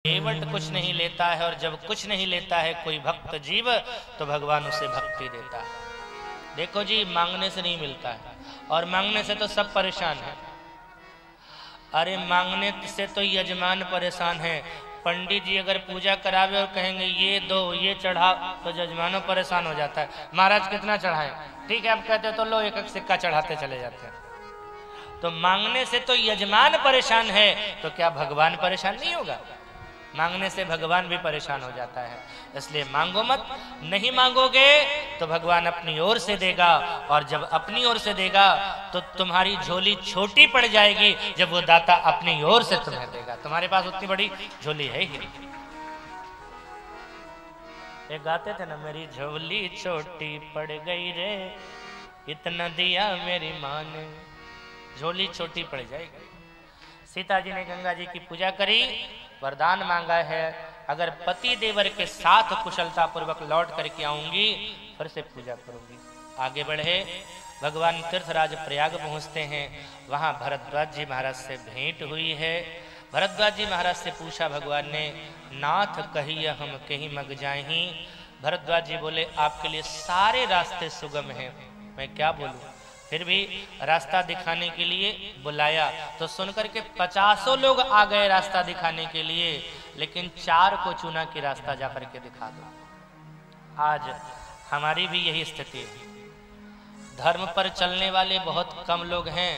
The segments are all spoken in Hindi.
केवट कुछ नहीं लेता है, और जब कुछ नहीं लेता है कोई भक्त जीव तो भगवान उसे भक्ति देता है। देखो जी, मांगने से नहीं मिलता है, और मांगने से तो सब परेशान है। अरे मांगने से तो यजमान परेशान है। पंडित जी अगर पूजा करावे और कहेंगे ये दो ये चढ़ा, तो यजमानों परेशान हो जाता है। महाराज कितना चढ़ाएं? ठीक है, आप कहते हो तो लो, एक एक सिक्का चढ़ाते चले जाते हैं। तो मांगने से तो यजमान परेशान है, तो क्या भगवान परेशान नहीं होगा? मांगने से भगवान भी परेशान हो जाता है। इसलिए मांगो मत। नहीं मांगोगे तो भगवान अपनी ओर से देगा, और जब अपनी ओर से देगा तो तुम्हारी झोली छोटी पड़ जाएगी जब वो दाता अपनी ओर से तुम्हें देगा। तुम्हारे पास उतनी बड़ी झोली है ही नहीं। एक गाते थे ना, मेरी झोली छोटी पड़ गई रे, इतना दिया मेरी माँ ने। झोली छोटी पड़ जाएगी। सीता जी ने गंगा जी की पूजा करी, वरदान मांगा है, अगर पति देवर के साथ कुशलता पूर्वक लौट करके आऊंगी फिर से पूजा करूंगी। आगे बढ़े, भगवान तीर्थराज प्रयाग पहुंचते हैं। वहां भरद्वाज जी महाराज से भेंट हुई है। भरद्वाज जी महाराज से पूछा भगवान ने, नाथ कहिए हम कहीं मग जाही। भरद्वाज जी बोले, आपके लिए सारे रास्ते सुगम हैं, मैं क्या बोलूं। फिर भी रास्ता दिखाने के लिए बुलाया तो सुनकर के 50 लोग आ गए रास्ता दिखाने के लिए, लेकिन 4 को चुना कि रास्ता जाकर के दिखा दो। आज हमारी भी यही स्थिति है। धर्म पर चलने वाले बहुत कम लोग हैं,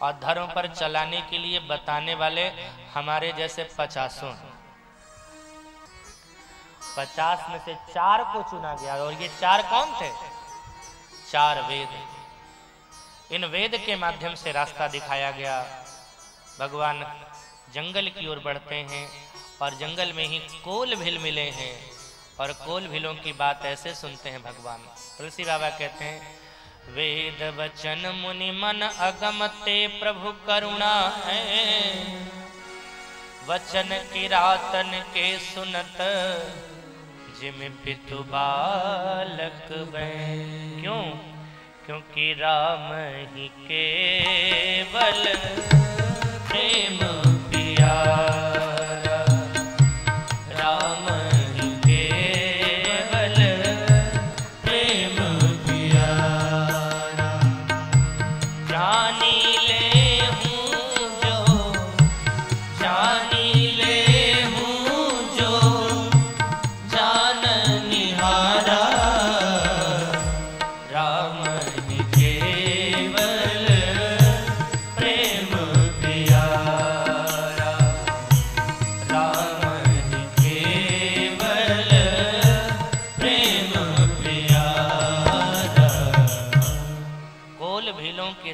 और धर्म पर चलाने के लिए बताने वाले हमारे जैसे 50 हैं। 50 में से 4 को चुना गया, और ये 4 कौन थे? 4 वेद। इन वेद के माध्यम से रास्ता दिखाया गया। भगवान जंगल की ओर बढ़ते हैं, और जंगल में ही कोल भील मिले हैं, और कोल भीलों की बात ऐसे सुनते हैं भगवान। तुलसी बाबा कहते हैं, वेद वचन मुनि मन अगमते प्रभु करुणा है, वचन किरातन के सुनत जिम पितु बालक बहन। क्यों? क्योंकि राम ही केवल प्रेम प्यारा, राम ही केवल प्रेम प्यारा। जानी ले हूँ जो, जानी ले हूँ जो, जान निहारा, राम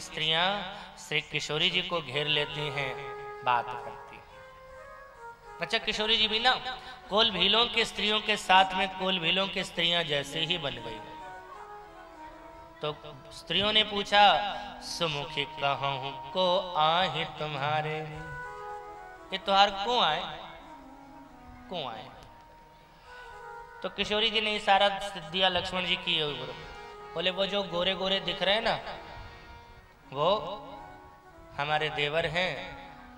स्त्रियां श्री किशोरी जी को घेर लेती हैं, बात करती हैं। अच्छा, किशोरी जी भी ना कोल भीलों की स्त्रियों के साथ में कोल भीलों की स्त्रियां जैसे ही बन गई। तो स्त्रियों ने पूछा, सुमुखी कहूं को आए तुम्हारे, ये त्योहार क्यों आए, क्यों आए? तो किशोरी जी ने इशारा दिया लक्ष्मण जी की ओर। बोले, वो जो गोरे गोरे दिख रहे हैं ना, वो हमारे देवर हैं।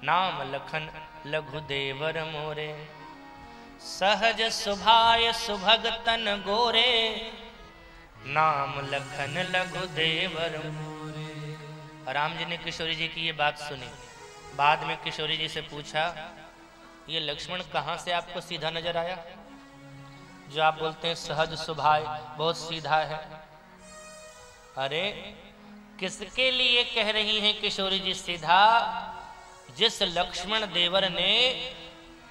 नाम लखन लघु देवर मोरे, सहज सुभाय सुभग तन गोरे, नाम लखन लघु देवर मोरे। राम जी ने किशोरी जी की ये बात सुनी। बाद में किशोरी जी से पूछा, ये लक्ष्मण कहाँ से आपको सीधा नजर आया, जो आप बोलते हैं सहज सुभाय, बहुत सीधा है। अरे किसके लिए कह रही हैं किशोरी जी सीधा? जिस लक्ष्मण देवर ने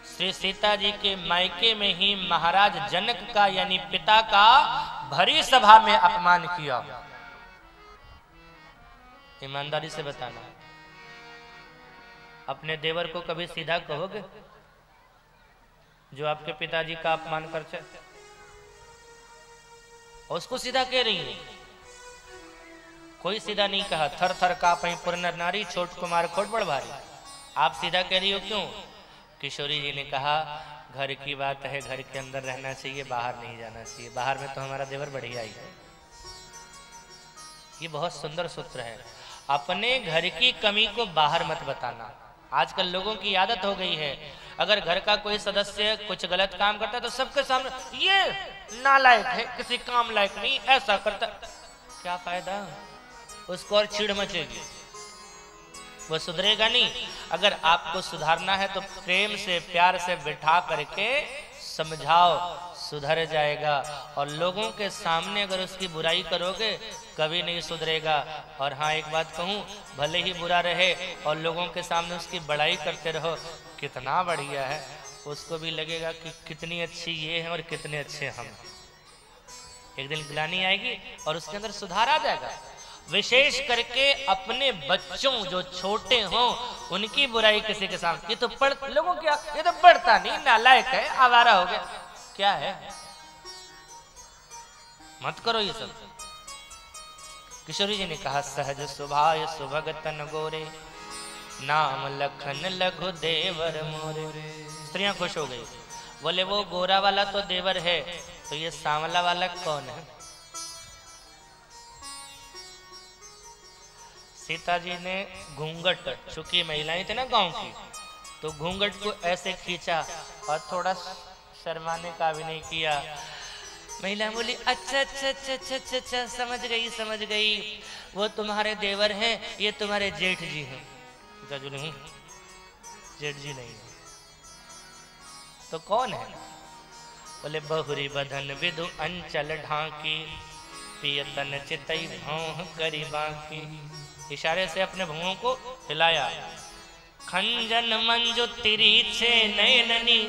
श्री सीता जी के मायके में ही महाराज जनक का यानी पिता का भरी सभा में अपमान किया। ईमानदारी से बताना, अपने देवर को कभी सीधा कहोगे जो आपके पिताजी का अपमान करते? उसको सीधा कह रही है। कोई सीधा नहीं कहा। थर थर कापै पुर नर नारी, छोट कुमार खोट बड़ भारी। आप सीधा कह रही हो क्यों? किशोरी जी ने कहा, घर की बात है, घर के अंदर रहना चाहिए, बाहर नहीं जाना चाहिए। बाहर में तो हमारा देवर बढ़िया ही है। ये बहुत सुंदर सूत्र है। अपने घर की कमी को बाहर मत बताना। आजकल लोगों की आदत हो गई है, अगर घर का कोई सदस्य कुछ गलत काम करता है तो सबके सामने ये नालायक है, किसी काम लायक नहीं, ऐसा करता, क्या फायदा, उसको और चिढ़ मचेगी, वो सुधरेगा नहीं। अगर आपको सुधारना है तो प्रेम से प्यार से बिठा करके समझाओ, सुधर जाएगा। और लोगों के सामने अगर उसकी बुराई करोगे कभी नहीं सुधरेगा। और हाँ, एक बात कहूँ, भले ही बुरा रहे और लोगों के सामने उसकी बड़ाई करते रहो, कितना बढ़िया है, उसको भी लगेगा कि कितनी अच्छी ये है और कितने अच्छे हम। एक दिन ग्लानि आएगी और उसके अंदर सुधार आ जाएगा। विशेष करके अपने बच्चों जो छोटे हों उनकी बुराई किसी के सामने, ये तो पढ़ लोगों क्या, ये तो पढ़ता नहीं, नालायक है, आवारा हो गया, क्या है, मत करो ये सब। किशोरी जी ने कहा, सहज सुभाय सुभग तन गोरे, नाम लखन लघु देवर मोरे। स्त्रियां खुश हो गई, बोले वो गोरा वाला तो देवर है, तो ये सांवला वाला कौन है? सीता जी ने घूंघट, चूंकि महिलाएं थे ना गांव की, तो घूंघट को ऐसे खींचा और थोड़ा शर्माने का भी नहीं किया। महिला बोली, अच्छा अच्छा अच्छा अच्छा अच्छा अच्छा, समझ गई समझ गई, वो तुम्हारे देवर हैं, ये तुम्हारे जेठ जी हैं। जो नहीं, जेठ जी नहीं है, तो कौन है? बोले, बहुरी बधन विदु अंचल ढांकी, पियतन चितई भौं करी बाकी। इशारे से अपने भुओं को हिलाया। खंजन मंजु तिरीछे नयननी,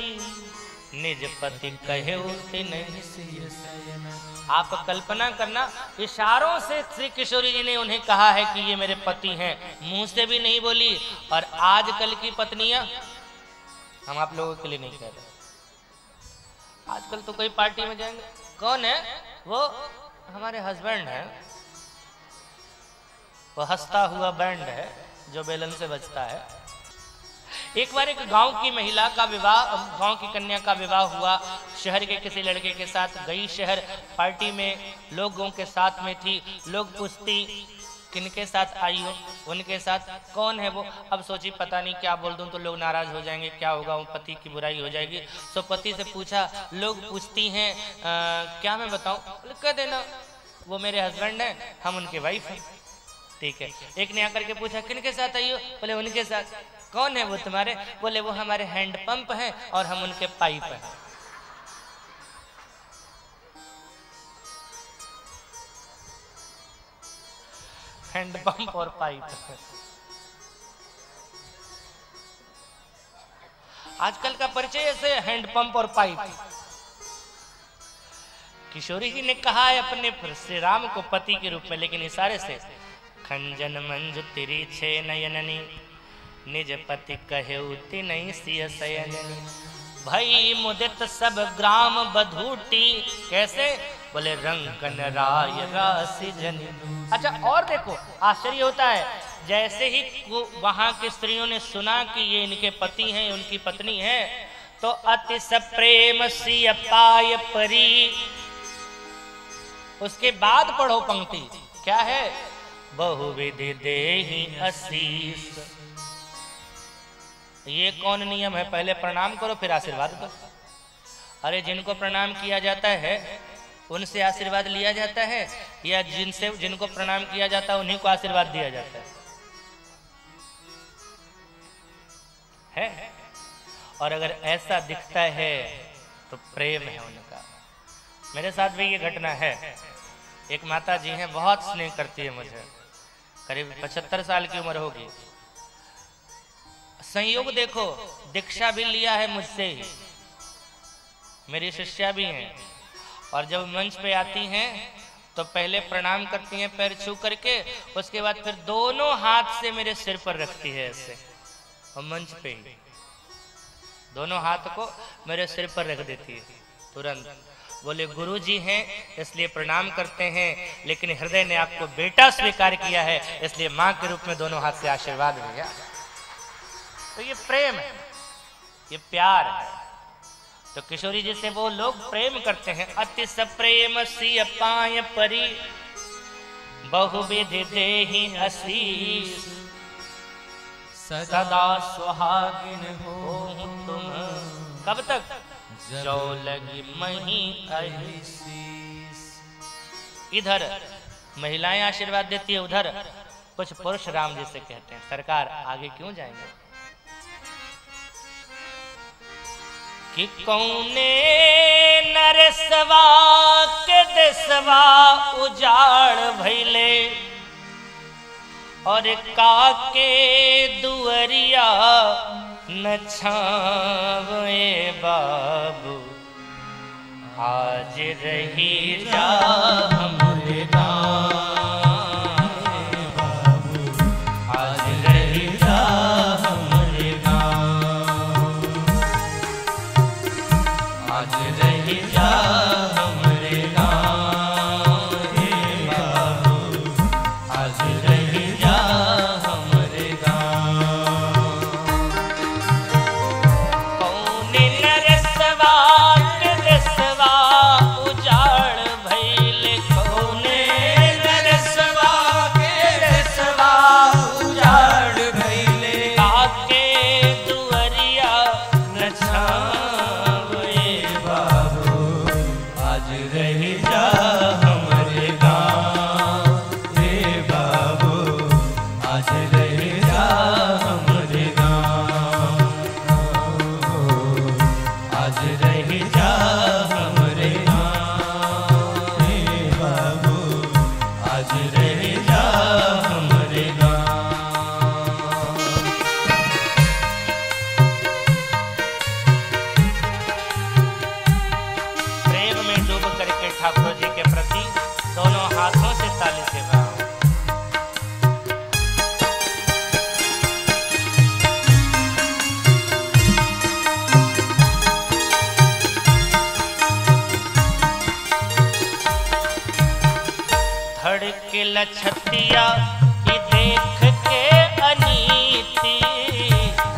निज पति कहे नहीं सिय सयन। आप कल्पना करना, इशारों से श्री किशोरी जी ने उन्हें कहा है कि ये मेरे पति हैं, मुंह से भी नहीं बोली। और आजकल की पत्नियां, हम आप लोगों के लिए नहीं कह रहे, आजकल तो कोई पार्टी में जाएंगे, कौन है वो? हमारे हस्बैंड है, वो हंसता हुआ बैंड है जो बेलन से बजता है। एक बार एक गांव की महिला का विवाह, गांव की कन्या का विवाह हुआ, शहर के किसी लड़के के साथ गई। शहर पार्टी में लोगों के साथ में थी, लोग पूछती किनके साथ आई हो, उनके साथ। कौन है वो? अब सोची पता नहीं क्या बोल दूं तो लोग नाराज हो जाएंगे, क्या होगा, वो पति की बुराई हो जाएगी। तो पति से पूछा, लोग पूछती हैं क्या मैं बताऊं? कह देना वो मेरे हस्बैंड हैं, हम उनके वाइफ हैं। ठीक है। एक ने आकर के पूछा, किनके साथ आई हो? बोले उनके साथ। कौन है वो तुम्हारे? बोले वो हमारे हैंड पंप हैं और हम उनके पाइप हैं। हैंड पंप और पाइप। आजकल का परिचय ऐसे हैंड पंप और पाइप। किशोरी जी ने कहा है अपने श्री राम को पति के रूप में, लेकिन इशारे से, खंजन मंजु तिरीछे नयननी, निज पति कहे उति नहीं सिय सयननी। भई मुदित सब ग्राम बधूटी। कैसे? बोले रंगन राय राशि जनी। अच्छा, और देखो आश्चर्य होता है, जैसे ही वहां की स्त्रियों ने सुना कि ये इनके पति हैं, उनकी पत्नी है, तो अति सप्रेम सिय पाय परी। उसके बाद पढ़ो पंक्ति, क्या है? बहुविधि देहि आशीष। ये कौन नियम है? पहले प्रणाम करो फिर आशीर्वाद दो। अरे जिनको प्रणाम किया जाता है उनसे आशीर्वाद लिया जाता है, या जिनको प्रणाम किया जाता है उन्हीं को आशीर्वाद दिया जाता है? और अगर ऐसा दिखता है तो प्रेम है उनका। मेरे साथ भी ये घटना है। एक माता जी हैं, बहुत स्नेह करती है मुझे, करीब 75 साल की उम्र होगी। संयोग देखो, दीक्षा भी लिया है मुझसे ही, मेरी शिष्या भी हैं। और जब मंच पे आती हैं तो पहले प्रणाम करती हैं पैर छू करके, उसके बाद फिर दोनों हाथ से मेरे सिर पर रखती है ऐसे, और मंच पे ही दोनों हाथ को मेरे सिर पर रख देती है तुरंत। बोले गुरु जी हैं इसलिए प्रणाम करते हैं, लेकिन हृदय ने आपको बेटा स्वीकार किया है, इसलिए मां के रूप में दोनों हाथ से आशीर्वाद दिया। तो ये प्रेम है, ये प्यार है। तो किशोरी जी से वो लोग प्रेम करते हैं। अति सप्रेम सिय पाय परी, बहुविधि देहि आशीष, सदा सुहागिन हो तुम कब तक? जो लगी मही अहिसीस। इधर महिलाएं आशीर्वाद देती है, उधर कुछ पुरुष राम जी से कहते हैं सरकार आगे क्यों जाएंगे? कि कौने नरसवा के देसवा उजाड़ भइले और काके दुअरिया न छावे बाबू, आज रही जा हमरे गाँव बाबू, आज रही जा हमरे गाँव, आज रही जा हमरे गाँव हे बाबू, आज रही जा हमरे गाँव। कौने नरसवा के देसवा उजाड़ भइले, कौने नरसवा के देसवा उजाड़ भइले, काके दुअरिया न छावे बाबू, आज रही जा हमरे गाँव हे बाबू, आज रही जा हमरे गाँव, आज रही जा हमरे गाँव हे बाबू, आज रही जा हमरे गाँव। प्रेम में डूब करके ठाकुर जी के प्रति दोनों हाथों से ताली से गाओ। धड़के लछतिया ये देख के अनीति,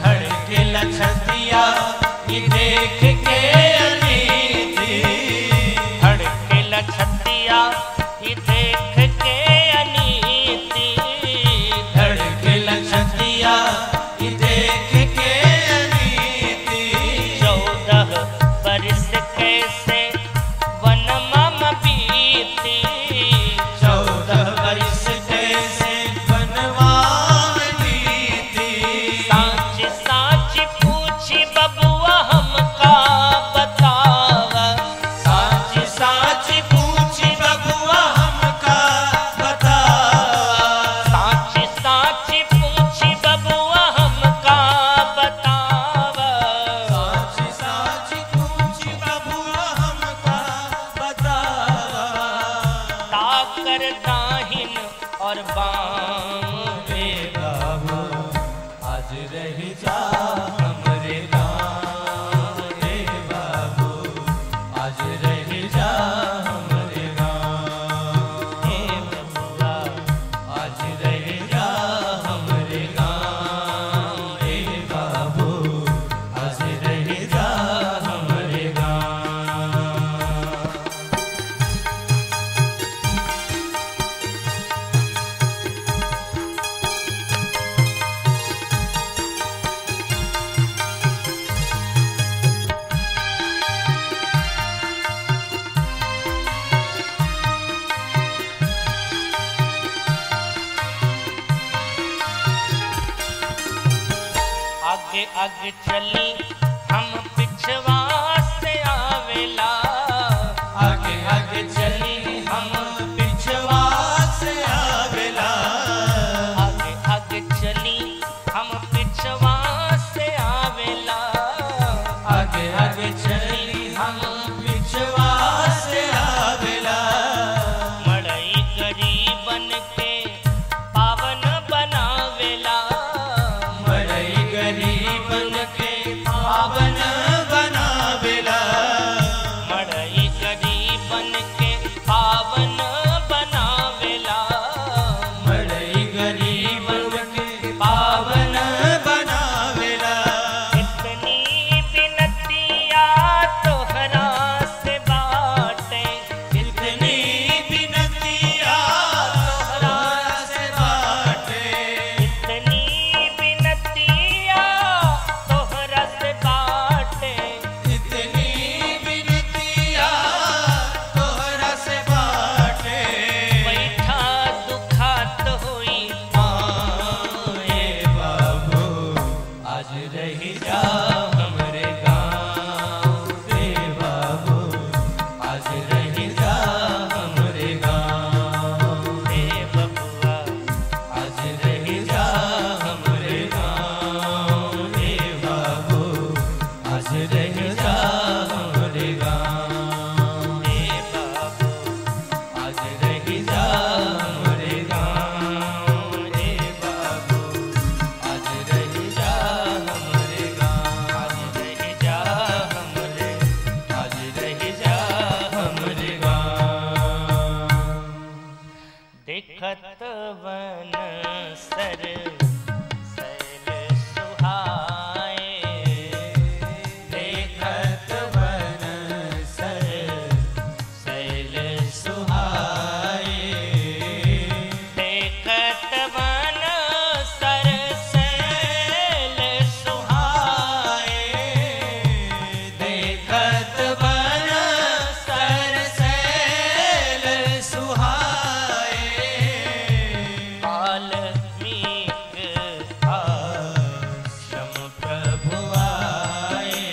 धड़के लछतिया ये देख के अनीति, धड़के लछतिया ये देख के अनीति, धड़के लछतिया ये देख के अनीति, 14 बरस कैसे वनमा में बीती, 14 बरस कैसे वनवा में बीती, साँच साँच पूछी बबुआ हमका बतावा, साँच साँच पूछी बबुआ हमका बतावा, साँच साँच पूछी बबुआ हमका बतावा, साँच साँच पूछी बबुआ हमका बतावा, ताकर दाहिन और बाम रे बाबू, आज रही जा हमरे गाँव रे बाबू, आज रही जा हमरे गाँव हे बबुआ, आज रही जा हमरे गाँव रे बाबू, आज रही जा हमरे गाँव। आगे आगे चली हम पिछवा से आवेला, आगे आगे चली हम पिछवा से आवेला, आगे आगे चली हम पिछवा से आवेला, आगे आगे चली हम पिछवा से आवेला, मड़ई गरीबन के पावन बनावेला, मड़ई गरीबन के पावन बनावेला, मड़ई गरीबन के पावन बनावेला, मड़ई गरीबन के पावन बनावेला। इतनी बिनतिया जा हमरे गाँव, ए बाबू आज रही जा हमरे गाँव, ए बाबू आज रही जा हमरे गाँव, आज रही जा हमरे, आज रही जा हमरे गाँव। देखत वन सर सैल सुहाए, देखत वन सर सैल सुहाए, देखत वन सर सैल सुहाए, देखत वन सर सैल सुहाए, वाल्मीकि आश्रम प्रभु आए,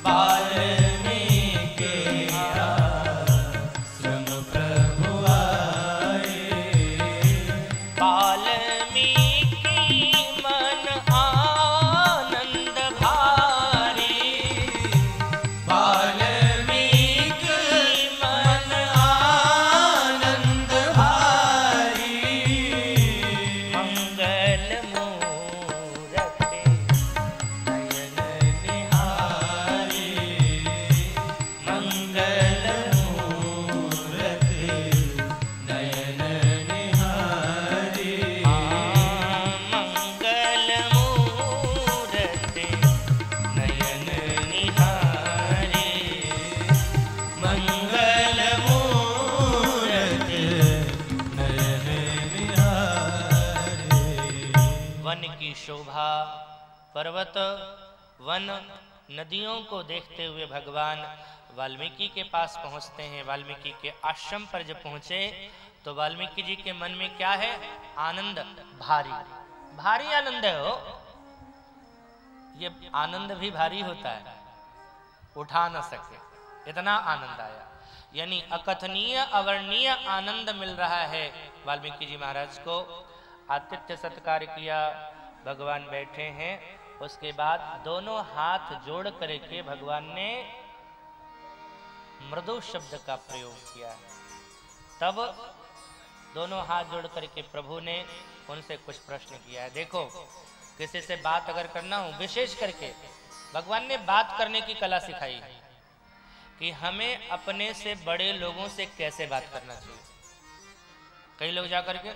वाल्मीकि आश्रम प्रभु आए, वाल्मीकि मन आनंद भारी, वाल्मीकि मन आनंद भारी, मंगल मूरति नयन निहारी, मंगल मूरति नयन निहारी, मंगल मूरति नयन निहारी, मंगल मूरति नयन निहारी। वन की शोभा, पर्वत, वन, नदियों को देखते हुए भगवान वाल्मीकि के पास पहुंचते हैं। वाल्मीकि के आश्रम पर जब पहुंचे तो वाल्मीकि जी के मन में क्या है? आनंद, भारी भारी आनंद है हो। ये आनंद भी भारी होता है, उठा न सके, इतना आनंद आया। यानी अकथनीय अवर्णीय आनंद मिल रहा है वाल्मीकि जी महाराज को। आतिथ्य सत्कार किया, भगवान बैठे हैं। उसके बाद दोनों हाथ जोड़ करके भगवान ने मृदु शब्द का प्रयोग किया है। तब दोनों हाथ जोड़ करके प्रभु ने उनसे कुछ प्रश्न किया है। देखो, किसी से बात अगर करना हो, विशेष करके भगवान ने बात करने की कला सिखाई है कि हमें अपने से बड़े लोगों से कैसे बात करना चाहिए। कई लोग जा करके